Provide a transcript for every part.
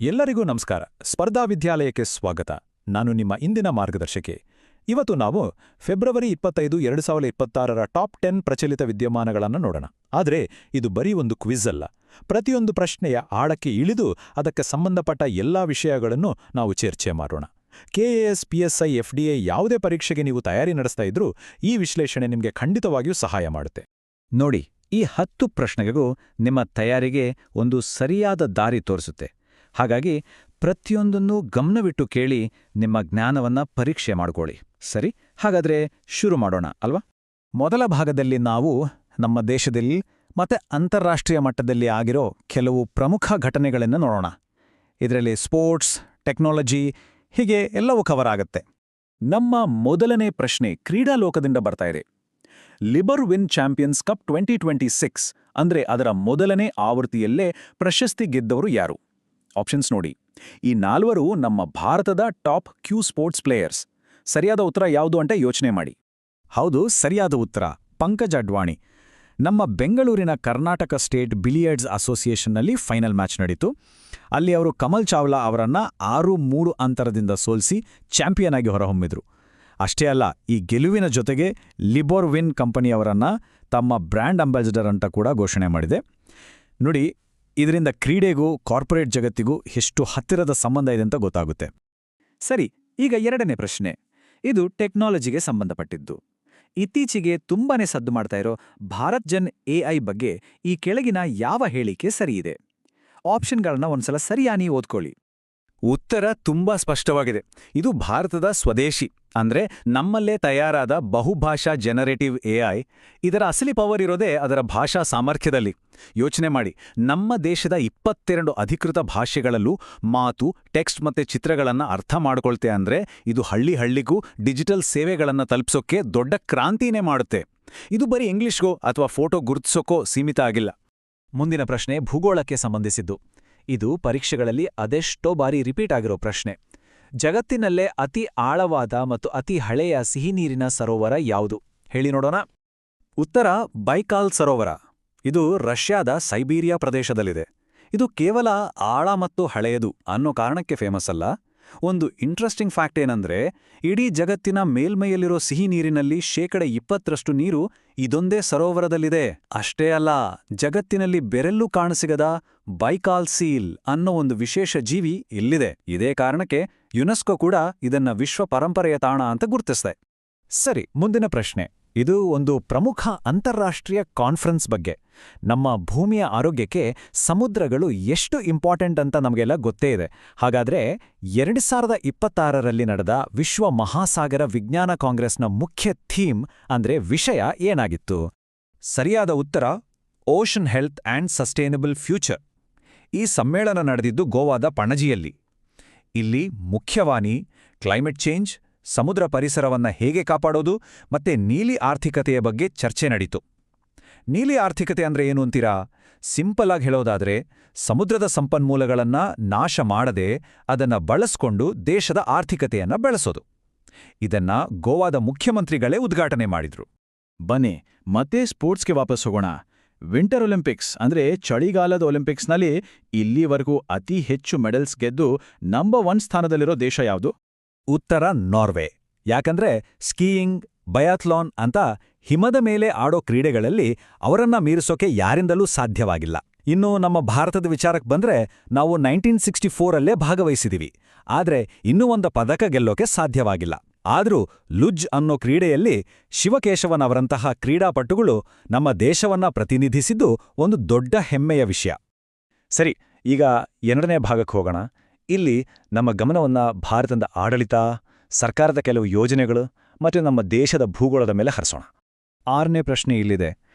ಎಲ್ಲರಿಗೂ ನಮಸ್ಕಾರ. ಸ್ಪರ್ಧಾ ವಿದ್ಯಾಲಯಕ್ಕೆ ಸ್ವಾಗತ. ನಾನು ನಿಮ್ಮ ಇಂದಿನ ಮಾರ್ಗದರ್ಶಕಿ. ಇವತ್ತು ನಾವು ಫೆಬ್ರವರಿ 25, 2026ರ ಟಾಪ್ 10 ಪ್ರಚಲಿತ ವಿದ್ಯಮಾನಗಳನ್ನು ನೋಡೋಣ. ಆದರೆ ಇದು ಬರೀ ಒಂದು ಕ್ವಿಜ್ ಅಲ್ಲ. ಪ್ರತಿಯೊಂದು ಪ್ರಶ್ನೆಯ ಆಳಕ್ಕೆ ಇಳಿದು ಅದಕ್ಕೆ ಸಂಬಂಧಪಟ್ಟ ಎಲ್ಲಾ ವಿಷಯಗಳನ್ನು ನಾವು ಚರ್ಚೆ ಮಾಡೋಣ. ಕೆಎಎಸ್, ಪಿಎಸ್ಐ, ಎಫ್ಡಿಎ ಯಾವುದೇ ಪರೀಕ್ಷೆಗೆ ನೀವು ತಯಾರಿ ನಡೆಸ್ತಾ ಇದ್ರೂ ಈ ವಿಶ್ಲೇಷಣೆ ನಿಮಗೆ ಖಂಡಿತವಾಗಿಯೂ ಸಹಾಯ ಮಾಡುತ್ತೆ. ನೋಡಿ, ಈ 10 ಪ್ರಶ್ನೆಗಳಿಗೂ ನಿಮ್ಮ ತಯಾರಿಗೆ ಒಂದು ಸರಿಯಾದ ದಾರಿ ತೋರಿಸುತ್ತೆ. ಹಾಗಾಗಿ ಪ್ರತಿಯೊಂದನ್ನೂ ಗಮನವಿಟ್ಟು ಕೇಳಿ ನಿಮ್ಮ ಜ್ಞಾನವನ್ನ ಪರೀಕ್ಷೆ ಮಾಡ್ಕೊಳ್ಳಿ. ಸರಿ, ಹಾಗಾದ್ರೆ ಶುರು ಮಾಡೋಣ ಅಲ್ವಾ? ಮೊದಲ ಭಾಗದಲ್ಲಿ ನಾವು ನಮ್ಮ ದೇಶದಲ್ಲಿ ಮತ್ತೆ ಅಂತಾರಾಷ್ಟ್ರೀಯ ಮಟ್ಟದಲ್ಲಿ ಆಗಿರೋ ಕೆಲವು ಪ್ರಮುಖ ಘಟನೆಗಳನ್ನು ನೋಡೋಣ. ಇದರಲ್ಲಿ ಸ್ಪೋರ್ಟ್ಸ್, ಟೆಕ್ನಾಲಜಿ ಹೀಗೆ ಎಲ್ಲವೂ ಕವರ್ ಆಗತ್ತೆ. ನಮ್ಮ ಮೊದಲನೇ ಪ್ರಶ್ನೆ ಕ್ರೀಡಾಲೋಕದಿಂದ ಬರ್ತಾ ಇದೆ. ಲಿಬರ್ ವಿನ್ ಚಾಂಪಿಯನ್ಸ್ ಕಪ್ 2026 ಅಂದ್ರೆ ಅದರ ಮೊದಲನೇ ಆವೃತ್ತಿಯಲ್ಲೇ ಪ್ರಶಸ್ತಿ ಗೆದ್ದವರು ಯಾರು? ಆಪ್ಷನ್ಸ್ ನೋಡಿ. ಈ 4 ನಮ್ಮ ಭಾರತದ ಟಾಪ್ ಕ್ಯೂ ಸ್ಪೋರ್ಟ್ಸ್ ಪ್ಲೇಯರ್ಸ್. ಸರಿಯಾದ ಉತ್ತರ ಯಾವುದು ಅಂತ ಯೋಚನೆ ಮಾಡಿ. ಹೌದು, ಸರಿಯಾದ ಉತ್ತರ ಪಂಕಜ್ ಅಡ್ವಾಣಿ. ನಮ್ಮ ಬೆಂಗಳೂರಿನ ಕರ್ನಾಟಕ ಸ್ಟೇಟ್ ಬಿಲಿಯರ್ಡ್ಸ್ ಅಸೋಸಿಯೇಷನ್ನಲ್ಲಿ ಫೈನಲ್ ಮ್ಯಾಚ್ ನಡೀತು. ಅಲ್ಲಿ ಅವರು ಕಮಲ್ ಚಾವ್ಲಾ ಅವರನ್ನ 6-3 ಅಂತರದಿಂದ ಸೋಲಿಸಿ ಚಾಂಪಿಯನ್ ಆಗಿ ಹೊರಹೊಮ್ಮಿದ್ರು. ಅಷ್ಟೇ ಅಲ್ಲ, ಈ ಗೆಲುವಿನ ಜೊತೆಗೆ ಲಿಬರ್ ವಿನ್ ಕಂಪನಿಯವರನ್ನ ತಮ್ಮ ಬ್ರ್ಯಾಂಡ್ ಅಂಬಾಸಿಡರ್ ಅಂತ ಕೂಡ ಘೋಷಣೆ ಮಾಡಿದೆ. ನೋಡಿ, ಇದರಿಂದ ಕ್ರೀಡೆಗೂ ಕಾರ್ಪೊರೇಟ್ ಜಗತ್ತಿಗೂ ಎಷ್ಟು ಹತ್ತಿರದ ಸಂಬಂಧ ಇದೆ ಅಂತ ಗೊತ್ತಾಗುತ್ತೆ. ಸರಿ, ಈಗ ಎರಡನೇ ಪ್ರಶ್ನೆ. ಇದು ಟೆಕ್ನಾಲಜಿಗೆ ಸಂಬಂಧಪಟ್ಟಿದ್ದು. ಇತ್ತೀಚೆಗೆ ತುಂಬಾನೇ ಸದ್ದು ಮಾಡ್ತಾ ಇರೋ ಭಾರತ್ ಜನ್ ಎಐ ಬಗ್ಗೆ ಈ ಕೆಳಗಿನ ಯಾವ ಹೇಳಿಕೆ ಸರಿಯಿದೆ? ಆಪ್ಷನ್ಗಳನ್ನ ಒಂದ್ಸಲ ಸರಿಯಾಗಿ ಓದ್ಕೊಳ್ಳಿ. ಉತ್ತರ ತುಂಬಾ ಸ್ಪಷ್ಟವಾಗಿದೆ. ಇದು ಭಾರತದ ಸ್ವದೇಶಿ, ಅಂದ್ರೆ ನಮ್ಮಲ್ಲೇ ತಯಾರಾದ ಬಹುಭಾಷಾ ಜನರೇಟಿವ್ ಎಐ. ಇದರ ಅಸಲಿ ಪವರ್ ಇರೋದೇ ಅದರ ಭಾಷಾ ಸಾಮರ್ಥ್ಯದಲ್ಲಿ. ಯೋಚನೆ ಮಾಡಿ, ನಮ್ಮ ದೇಶದ 22 ಅಧಿಕೃತ ಭಾಷೆಗಳಲ್ಲೂ ಮಾತು, ಟೆಕ್ಸ್ಟ್ ಮತ್ತೆ ಚಿತ್ರಗಳನ್ನ ಅರ್ಥ ಮಾಡ್ಕೊಳ್ತೆ ಅಂದ್ರೆ ಇದು ಹಳ್ಳಿಗೂ ಡಿಜಿಟಲ್ ಸೇವೆಗಳನ್ನ ತಲುಪಿಸೋಕೆ ದೊಡ್ಡ ಕ್ರಾಂತಿನೇ ಮಾಡುತ್ತೆ. ಇದು ಬರೀ ಇಂಗ್ಲಿಷ್ಗೋ ಅಥವಾ ಫೋಟೋ ಗುರುತಿಸೋಕೋ ಸೀಮಿತ ಆಗಿಲ್ಲ. ಮುಂದಿನ ಪ್ರಶ್ನೆ ಭೂಗೋಳಕ್ಕೆ ಸಂಬಂಧಿಸಿದ್ದು. ಇದು ಪರೀಕ್ಷೆಗಳಲ್ಲಿ ಅದೆಷ್ಟೋ ಬಾರಿ ರಿಪೀಟ್ ಆಗಿರೋ ಪ್ರಶ್ನೆ. ಜಗತ್ತಿನಲ್ಲೇ ಅತಿ ಆಳವಾದ ಮತ್ತು ಅತಿ ಹಳೆಯ ಸಿಹಿನೀರಿನ ಸರೋವರ ಯಾವುದು? ಹೇಳಿ ನೋಡೋಣ. ಉತ್ತರ ಬೈಕಾಲ್ ಸರೋವರ. ಇದು ರಷ್ಯಾದ ಸೈಬೀರಿಯಾ ಪ್ರದೇಶದಲ್ಲಿದೆ. ಇದು ಕೇವಲ ಆಳ ಮತ್ತು ಹಳೆಯದು ಅನ್ನೋ ಕಾರಣಕ್ಕೆ ಫೇಮಸ್ ಅಲ್ಲ. ಒಂದು ಇಂಟ್ರೆಸ್ಟಿಂಗ್ ಫ್ಯಾಕ್ಟ್ ಏನಂದ್ರೆ, ಇಡೀ ಜಗತ್ತಿನ ಮೇಲ್ಮೈಯಲ್ಲಿರೋ ಸಿಹಿ ನೀರಿನಲ್ಲಿ 20% ನೀರು ಇದೊಂದೇ ಸರೋವರದಲ್ಲಿದೆ. ಅಷ್ಟೇ ಅಲ್ಲ, ಜಗತ್ತಿನಲ್ಲಿ ಬೆರೆಲ್ಲೂ ಕಾಣಸಿಗದ ಬೈಕಾಲ್ ಸೀಲ್ ಅನ್ನೋ ಒಂದು ವಿಶೇಷ ಜೀವಿ ಇಲ್ಲಿದೆ. ಇದೇ ಕಾರಣಕ್ಕೆ ಯುನೆಸ್ಕೋ ಕೂಡ ಇದನ್ನ ವಿಶ್ವ ಪರಂಪರೆಯ ತಾಣ ಅಂತ ಗುರುತಿಸಿದೆ. ಸರಿ, ಮುಂದಿನ ಪ್ರಶ್ನೆ. ಇದು ಒಂದು ಪ್ರಮುಖ ಅಂತಾರಾಷ್ಟ್ರೀಯ ಕಾನ್ಫರೆನ್ಸ್ ಬಗ್ಗೆ. ನಮ್ಮ ಭೂಮಿಯ ಆರೋಗ್ಯಕ್ಕೆ ಸಮುದ್ರಗಳು ಎಷ್ಟು ಇಂಪಾರ್ಟೆಂಟ್ ಅಂತ ನಮಗೆಲ್ಲ ಗೊತ್ತೇ ಇದೆ. ಹಾಗಾದ್ರೆ 2026ರಲ್ಲಿ ನಡೆದ ವಿಶ್ವ ಮಹಾಸಾಗರ ವಿಜ್ಞಾನ ಕಾಂಗ್ರೆಸ್ನ ಮುಖ್ಯ ಥೀಮ್ ಅಂದ್ರೆ ವಿಷಯ ಏನಾಗಿತ್ತು? ಸರಿಯಾದ ಉತ್ತರ ocean health and sustainable future. ಈ ಸಮ್ಮೇಳನ ನಡೆದಿದ್ದು ಗೋವಾದ ಪಣಜಿಯಲ್ಲಿ. ಇಲ್ಲಿ ಮುಖ್ಯವಾನಿ ಕ್ಲೈಮೇಟ್ ಚೇಂಜ್, ಸಮುದ್ರ ಪರಿಸರವನ್ನ ಹೇಗೆ ಕಾಪಾಡೋದು ಮತ್ತೆ ನೀಲಿ ಆರ್ಥಿಕತೆಯ ಬಗ್ಗೆ ಚರ್ಚೆ ನಡೀತು. ನೀಲಿ ಆರ್ಥಿಕತೆ ಅಂದ್ರೆ ಏನು ಅಂತೀರಾ? ಸಿಂಪಲ್ ಆಗಿ ಹೇಳೋದಾದ್ರೆ, ಸಮುದ್ರದ ಸಂಪನ್ಮೂಲಗಳನ್ನ ನಾಶ ಮಾಡದೆ ಅದನ್ನ ಬಳಸ್ಕೊಂಡು ದೇಶದ ಆರ್ಥಿಕತೆಯನ್ನ ಬೆಳೆಸೋದು. ಇದನ್ನ ಗೋವಾದ ಮುಖ್ಯಮಂತ್ರಿಗಳೇ ಉದ್ಘಾಟನೆ ಮಾಡಿದ್ರು. ಬನ್ನಿ ಮತ್ತೆ ಸ್ಪೋರ್ಟ್ಸ್ಗೆ ವಾಪಸ್ ಹೋಗೋಣ. ವಿಂಟರ್ ಒಲಿಂಪಿಕ್ಸ್ ಅಂದ್ರೆ ಚಳಿಗಾಲದ ಒಲಿಂಪಿಕ್ಸ್ನಲ್ಲಿ ಇಲ್ಲಿವರೆಗೂ ಅತಿ ಹೆಚ್ಚು ಮೆಡಲ್ಸ್ ಗೆದ್ದು ನಂಬರ್ 1 ಸ್ಥಾನದಲ್ಲಿರೋ ದೇಶ ಯಾವುದು? ಉತ್ತರ ನಾರ್ವೆ. ಯಾಕಂದ್ರೆ ಸ್ಕೀಯಿಂಗ್, ಬಯಾಥ್ಲಾನ್ ಅಂತ ಹಿಮದ ಮೇಲೆ ಆಡೋ ಕ್ರೀಡೆಗಳಲ್ಲಿ ಅವರನ್ನ ಮೀರಿಸೋಕೆ ಯಾರಿಂದಲೂ ಸಾಧ್ಯವಾಗಿಲ್ಲ. ಇನ್ನು ನಮ್ಮ ಭಾರತದ ವಿಚಾರಕ್ಕೆ ಬಂದ್ರೆ, ನಾವು 1964ರಲ್ಲೇ ಭಾಗವಹಿಸಿದೀವಿ. ಆದ್ರೆ ಇನ್ನೂ ಒಂದು ಪದಕ ಗೆಲ್ಲೋಕೆ ಸಾಧ್ಯವಾಗಿಲ್ಲ. ಆದ್ರೂ ಲುಜ್ ಅನ್ನೋ ಕ್ರೀಡೆಯಲ್ಲಿ ಶಿವಕೇಶವನ್ ಅವರಂತಹ ಕ್ರೀಡಾಪಟುಗಳು ನಮ್ಮ ದೇಶವನ್ನ ಪ್ರತಿನಿಧಿಸಿದ್ದು ಒಂದು ದೊಡ್ಡ ಹೆಮ್ಮೆಯ ವಿಷಯ. ಸರಿ, ಈಗ ಎರಡನೇ ಭಾಗಕ್ಕೆ ಹೋಗೋಣ. ಇಲ್ಲಿ ನಮ್ಮ ಗಮನವನ್ನ ಭಾರತದ ಆಡಳಿತ, ಸರ್ಕಾರದ ಕೆಲವು ಯೋಜನೆಗಳು ಮತ್ತು ನಮ್ಮ ದೇಶದ ಭೂಗೋಳದ ಮೇಲೆ ಹರಿಸೋಣ. 6ನೇ ಪ್ರಶ್ನೆ ಇಲ್ಲಿದೆ.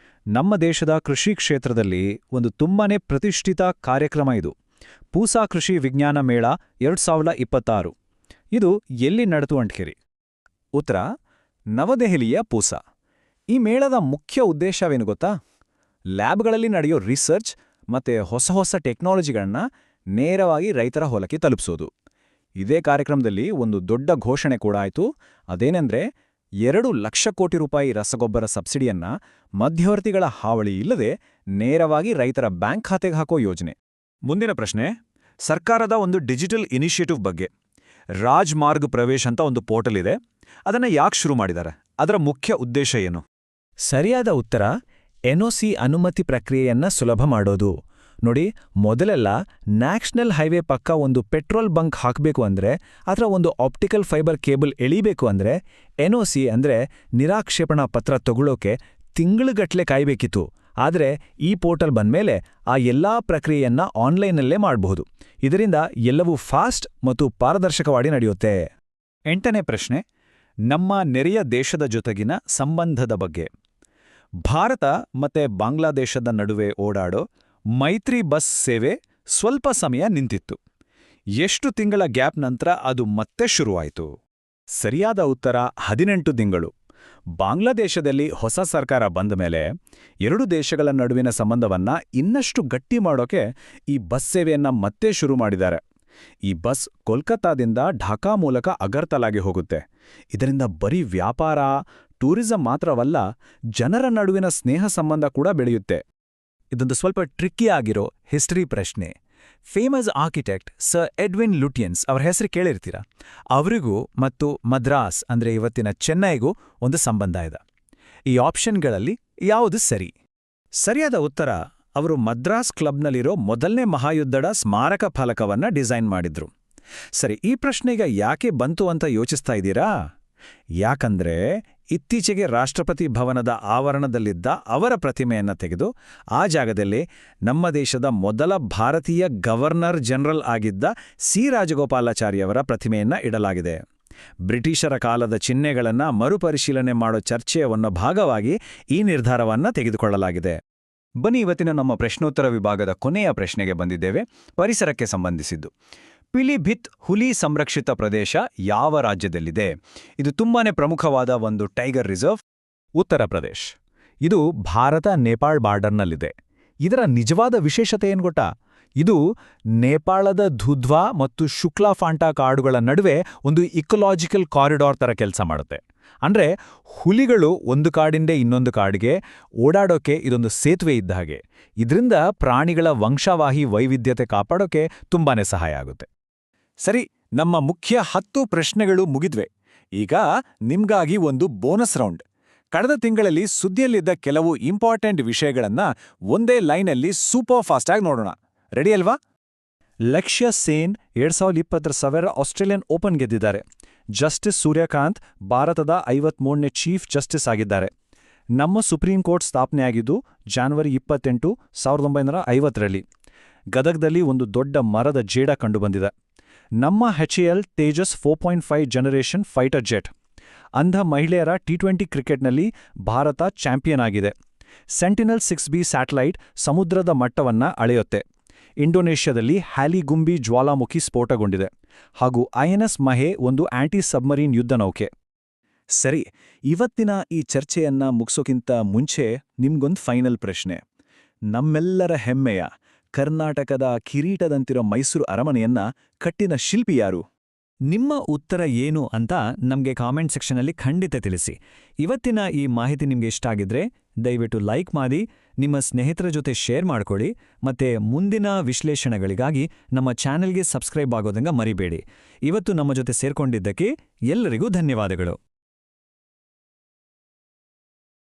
ನಮ್ಮ ದೇಶದ ಕೃಷಿ ಕ್ಷೇತ್ರದಲ್ಲಿ ಒಂದು ತುಂಬಾನೇ ಪ್ರತಿಷ್ಠಿತ ಕಾರ್ಯಕ್ರಮ ಇದು. ಪೂಸಾ ಕೃಷಿ ವಿಜ್ಞಾನ ಮೇಳ 2026. ಇದು ಎಲ್ಲಿ ನಡೆದು ಅಂಟ್ಕೇರಿ? ಉತ್ತರ ನವದೆಹಲಿಯ ಪೂಸಾ. ಈ ಮೇಳದ ಮುಖ್ಯ ಉದ್ದೇಶವೇನು ಗೊತ್ತಾ? ಲ್ಯಾಬ್ಗಳಲ್ಲಿ ನಡೆಯೋ ರಿಸರ್ಚ್ ಮತ್ತೆ ಹೊಸ ಟೆಕ್ನಾಲಜಿಗಳನ್ನ ನೇರವಾಗಿ ರೈತರ ಹೊಲಕ್ಕೆ ತಲುಪಿಸೋದು. ಇದೇ ಕಾರ್ಯಕ್ರಮದಲ್ಲಿ ಒಂದು ದೊಡ್ಡ ಘೋಷಣೆ ಕೂಡ ಆಯಿತು. ಅದೇನೆಂದ್ರೆ 2 ಲಕ್ಷ ಕೋಟಿ ರೂಪಾಯಿ ರಸಗೊಬ್ಬರ ಸಬ್ಸಿಡಿಯನ್ನ ಮಧ್ಯವರ್ತಿಗಳ ಹಾವಳಿ ಇಲ್ಲದೆ ನೇರವಾಗಿ ರೈತರ ಬ್ಯಾಂಕ್ ಖಾತೆಗೆ ಹಾಕೋ ಯೋಜನೆ. ಮುಂದಿನ ಪ್ರಶ್ನೆ. ಸರ್ಕಾರದ ಒಂದು ಡಿಜಿಟಲ್ ಇನಿಷಿಯೇಟಿವ್ ಬಗ್ಗೆ. ರಾಜ್ಮಾರ್ಗ್ ಪ್ರವೇಶ್ ಅಂತ ಒಂದು ಪೋರ್ಟಲ್ ಇದೆ. ಅದನ್ನ ಯಾಕೆ ಶುರು ಮಾಡಿದ್ದಾರೆ? ಅದರ ಮುಖ್ಯ ಉದ್ದೇಶ ಏನು? ಸರಿಯಾದ ಉತ್ತರ ಎನ್ಒಸಿ ಅನುಮತಿ ಪ್ರಕ್ರಿಯೆಯನ್ನ ಸುಲಭ ಮಾಡೋದು. ನೋಡಿ, ಮೊದಲೆಲ್ಲ ನ್ಯಾಷನಲ್ ಹೈವೇ ಪಕ್ಕ ಒಂದು ಪೆಟ್ರೋಲ್ ಬಂಕ್ ಹಾಕಬೇಕು ಅಂದ್ರೆ ಅಥವಾ ಒಂದು ಆಪ್ಟಿಕಲ್ ಫೈಬರ್ ಕೇಬಲ್ ಎಳಿಬೇಕು ಅಂದ್ರೆ ಎನ್ಒಸಿ ಅಂದ್ರೆ ನಿರಾಕ್ಷೇಪಣಾ ಪತ್ರ ತಗೊಳ್ಳೋಕೆ ತಿಂಗಳುಗಟ್ಲೆ ಕಾಯ್ಬೇಕಿತ್ತು. ಆದರೆ ಈ ಪೋರ್ಟಲ್ ಬಂದ್ಮೇಲೆ ಆ ಎಲ್ಲಾ ಪ್ರಕ್ರಿಯೆಯನ್ನ ಆನ್ಲೈನಲ್ಲೇ ಮಾಡಬಹುದು. ಇದರಿಂದ ಎಲ್ಲವೂ ಫಾಸ್ಟ್ ಮತ್ತು ಪಾರದರ್ಶಕವಾಗಿ ನಡೆಯುತ್ತೆ. 8ನೇ ಪ್ರಶ್ನೆ, ನಮ್ಮ ನೆರೆಯ ದೇಶದ ಜೊತೆಗಿನ ಸಂಬಂಧದ ಬಗ್ಗೆ. ಭಾರತ ಮತ್ತೆ ಬಾಂಗ್ಲಾದೇಶದ ನಡುವೆ ಓಡಾಡೋ ಮೈತ್ರಿ ಬಸ್ ಸೇವೆ ಸ್ವಲ್ಪ ಸಮಯ ನಿಂತಿತ್ತು. ಎಷ್ಟು ತಿಂಗಳ ಗ್ಯಾಪ್ ನಂತರ ಅದು ಮತ್ತೆ ಶುರುವಾಯಿತು? ಸರಿಯಾದ ಉತ್ತರ 18 ತಿಂಗಳು. ಬಾಂಗ್ಲಾದೇಶದಲ್ಲಿ ಹೊಸ ಸರ್ಕಾರ ಬಂದ ಮೇಲೆ ಎರಡು ದೇಶಗಳ ನಡುವಿನ ಸಂಬಂಧವನ್ನ ಇನ್ನಷ್ಟು ಗಟ್ಟಿ ಮಾಡೋಕೆ ಈ ಬಸ್ ಸೇವೆಯನ್ನ ಮತ್ತೆ ಶುರು ಮಾಡಿದ್ದಾರೆ. ಈ ಬಸ್ ಕೋಲ್ಕತ್ತಾದಿಂದ ಢಾಕಾ ಮೂಲಕ ಅಗರ್ತಲಾಗೆ ಹೋಗುತ್ತೆ. ಇದರಿಂದ ಬರೀ ವ್ಯಾಪಾರ, ಟೂರಿಸಂ ಮಾತ್ರವಲ್ಲ, ಜನರ ನಡುವಿನ ಸ್ನೇಹ ಸಂಬಂಧ ಕೂಡ ಬೆಳೆಯುತ್ತೆ. ಇದೊಂದು ಸ್ವಲ್ಪ ಟ್ರಿಕ್ಕಿ ಆಗಿರೋ ಹಿಸ್ಟರಿ ಪ್ರಶ್ನೆ. ಫೇಮಸ್ ಆರ್ಕಿಟೆಕ್ಟ್ ಸರ್ ಎಡ್ವಿನ್ ಲುಟಿಯನ್ಸ್ ಅವರ ಹೆಸರು ಕೇಳಿರ್ತೀರ. ಅವರಿಗೂ ಮತ್ತು ಮದ್ರಾಸ್ ಅಂದ್ರೆ ಇವತ್ತಿನ ಚೆನ್ನೈಗೂ ಒಂದು ಸಂಬಂಧ ಇದೆ. ಈ ಆಪ್ಷನ್ಗಳಲ್ಲಿ ಯಾವುದು ಸರಿ? ಸರಿಯಾದ ಉತ್ತರ, ಅವರು ಮದ್ರಾಸ್ ಕ್ಲಬ್ನಲ್ಲಿರೋ ಮೊದಲನೇ ಮಹಾಯುದ್ಧದ ಸ್ಮಾರಕ ಫಲಕವನ್ನ ಡಿಸೈನ್ ಮಾಡಿದ್ರು. ಸರಿ, ಈ ಪ್ರಶ್ನೆಗ ಯಾಕೆ ಬಂತು ಅಂತ ಯೋಚಿಸ್ತಾ ಇದ್ದೀರಾ? ಯಾಕಂದ್ರೆ ಇತ್ತೀಚೆಗೆ ರಾಷ್ಟ್ರಪತಿ ಭವನದ ಆವರಣದಲ್ಲಿದ್ದ ಅವರ ಪ್ರತಿಮೆಯನ್ನ ತೆಗೆದು ಆ ಜಾಗದಲ್ಲಿ ನಮ್ಮ ದೇಶದ ಮೊದಲ ಭಾರತೀಯ ಗವರ್ನರ್ ಜನರಲ್ ಆಗಿದ್ದ ಸಿ ರಾಜಗೋಪಾಲಾಚಾರಿಯವರ ಪ್ರತಿಮೆಯನ್ನ ಇಡಲಾಗಿದೆ. ಬ್ರಿಟಿಷರ ಕಾಲದ ಚಿಹ್ನೆಗಳನ್ನ ಮರುಪರಿಶೀಲನೆ ಮಾಡೋ ಚರ್ಚೆಯ ಒಂದು ಭಾಗವಾಗಿ ಈ ನಿರ್ಧಾರವನ್ನ ತೆಗೆದುಕೊಳ್ಳಲಾಗಿದೆ. ಬನ್ನಿ, ಇವತ್ತಿನ ನಮ್ಮ ಪ್ರಶ್ನೋತ್ತರ ವಿಭಾಗದ ಕೊನೆಯ ಪ್ರಶ್ನೆಗೆ ಬಂದಿದ್ದೇವೆ. ಪರಿಸರಕ್ಕೆ ಸಂಬಂಧಿಸಿದ್ದು. ಪಿಲಿಭಿತ್ ಹುಲಿ ಸಂರಕ್ಷಿತ ಪ್ರದೇಶ ಯಾವ ರಾಜ್ಯದಲ್ಲಿದೆ? ಇದು ತುಂಬಾನೇ ಪ್ರಮುಖವಾದ ಒಂದು ಟೈಗರ್ ರಿಸರ್ವ್. ಉತ್ತರ ಪ್ರದೇಶ್. ಇದು ಭಾರತ-ನೇಪಾಳ್ ಬಾರ್ಡರ್ನಲ್ಲಿದೆ. ಇದರ ನಿಜವಾದ ವಿಶೇಷತೆ ಏನು ಗೊತ್ತಾ? ಇದು ನೇಪಾಳದ ದುಧ್ವಾ ಮತ್ತು ಶುಕ್ಲಾಫಾಂಟಾ ಕಾಡುಗಳ ನಡುವೆ ಒಂದು ಇಕೊಲಾಜಿಕಲ್ ಕಾರಿಡಾರ್ ಥರ ಕೆಲಸ ಮಾಡುತ್ತೆ. ಅಂದ್ರೆ ಹುಲಿಗಳು ಒಂದು ಕಾಡಿಂದ ಇನ್ನೊಂದು ಕಾಡಿಗೆ ಓಡಾಡೋಕೆ ಇದೊಂದು ಸೇತುವೆ ಇದ್ದ ಹಾಗೆ. ಇದರಿಂದ ಪ್ರಾಣಿಗಳ ವಂಶವಾಹಿ ವೈವಿಧ್ಯತೆ ಕಾಪಾಡೋಕೆ ತುಂಬಾನೇ ಸಹಾಯ ಆಗುತ್ತೆ. ಸರಿ, ನಮ್ಮ ಮುಖ್ಯ 10 ಪ್ರಶ್ನೆಗಳು ಮುಗಿದ್ವೆ. ಈಗ ನಿಮ್ಗಾಗಿ ಒಂದು ಬೋನಸ್ ರೌಂಡ್. ಕಳೆದ ತಿಂಗಳಲ್ಲಿ ಸುದ್ದಿಯಲ್ಲಿದ್ದ ಕೆಲವು ಇಂಪಾರ್ಟೆಂಟ್ ವಿಷಯಗಳನ್ನ ಒಂದೇ ಲೈನಲ್ಲಿ ಸೂಪರ್ ಫಾಸ್ಟಾಗಿ ನೋಡೋಣ. ರೆಡಿ ಅಲ್ವಾ? ಲಕ್ಷ್ಯ ಸೇನ್ 2020 ಆಸ್ಟ್ರೇಲಿಯನ್ ಓಪನ್ ಗೆದ್ದಿದ್ದಾರೆ. ಜಸ್ಟಿಸ್ ಸೂರ್ಯಕಾಂತ್ ಭಾರತದ 53ನೇ ಚೀಫ್ ಜಸ್ಟಿಸ್ ಆಗಿದ್ದಾರೆ. ನಮ್ಮ ಸುಪ್ರೀಂ ಕೋರ್ಟ್ ಸ್ಥಾಪನೆಯಾಗಿದ್ದು ಜನವರಿ 28, 1950ರಲ್ಲಿ. ಗದಗದಲ್ಲಿ ಒಂದು ದೊಡ್ಡ ಮರದ ಜೇಡ ಕಂಡುಬಂದಿದೆ. ನಮ್ಮ HAL Tejas 4.5 generation fighter jet. ಅಂಧ ಮಹಿಳೆಯರ T20 ಕ್ರಿಕೆಟ್ನಲ್ಲಿ ಭಾರತ ಚಾಂಪಿಯನ್ ಆಗಿದೆ. ಸೆಂಟಿನಲ್ 6B ಸ್ಯಾಟಲೈಟ್ ಸಮುದ್ರದ ಮಟ್ಟವನ್ನ ಅಳೆಯುತ್ತೆ. ಇಂಡೋನೇಷ್ಯಾದಲ್ಲಿ ಹ್ಯಾಲಿಗುಂಬಿ ಜ್ವಾಲಾಮುಖಿ ಸ್ಫೋಟಗೊಂಡಿದೆ. ಹಾಗೂ INS ಮಹೆ ಒಂದು ಆಂಟಿ ಸಬ್ಮರೀನ್ ಯುದ್ಧ ನೌಕೆ. ಸರಿ, ಇವತ್ತಿನ ಈ ಚರ್ಚೆಯನ್ನ ಮುಗಿಸೋಕ್ಕಿಂತ ಮುಂಚೆ ನಿಮ್ಗೊಂದು ಫೈನಲ್ ಪ್ರಶ್ನೆ. ನಮ್ಮೆಲ್ಲರ ಹೆಮ್ಮೆಯ ಕರ್ನಾಟಕದ ಕಿರೀಟದಂತಿರೋ ಮೈಸೂರು ಅರಮನೆಯನ್ನ ಕಟ್ಟಿನ ಶಿಲ್ಪಿ ಯಾರು? ನಿಮ್ಮ ಉತ್ತರ ಏನು ಅಂತ ನಮಗೆ ಕಾಮೆಂಟ್ ಸೆಕ್ಷನಲ್ಲಿ ಖಂಡಿತ ತಿಳಿಸಿ. ಇವತ್ತಿನ ಈ ಮಾಹಿತಿ ನಿಮಗೆ ಇಷ್ಟ ಆಗಿದ್ರೆ ದಯವಿಟ್ಟು ಲೈಕ್ ಮಾಡಿ, ನಿಮ್ಮ ಸ್ನೇಹಿತರ ಜೊತೆ ಶೇರ್ ಮಾಡ್ಕೊಳ್ಳಿ, ಮತ್ತೆ ಮುಂದಿನ ವಿಶ್ಲೇಷಣೆಗಳಿಗಾಗಿ ನಮ್ಮ ಚಾನೆಲ್ಗೆ ಸಬ್ಸ್ಕ್ರೈಬ್ ಆಗೋದಂಗ ಮರಿಬೇಡಿ. ಇವತ್ತು ನಮ್ಮ ಜೊತೆ ಸೇರ್ಕೊಂಡಿದ್ದಕ್ಕೆ ಎಲ್ಲರಿಗೂ ಧನ್ಯವಾದಗಳು.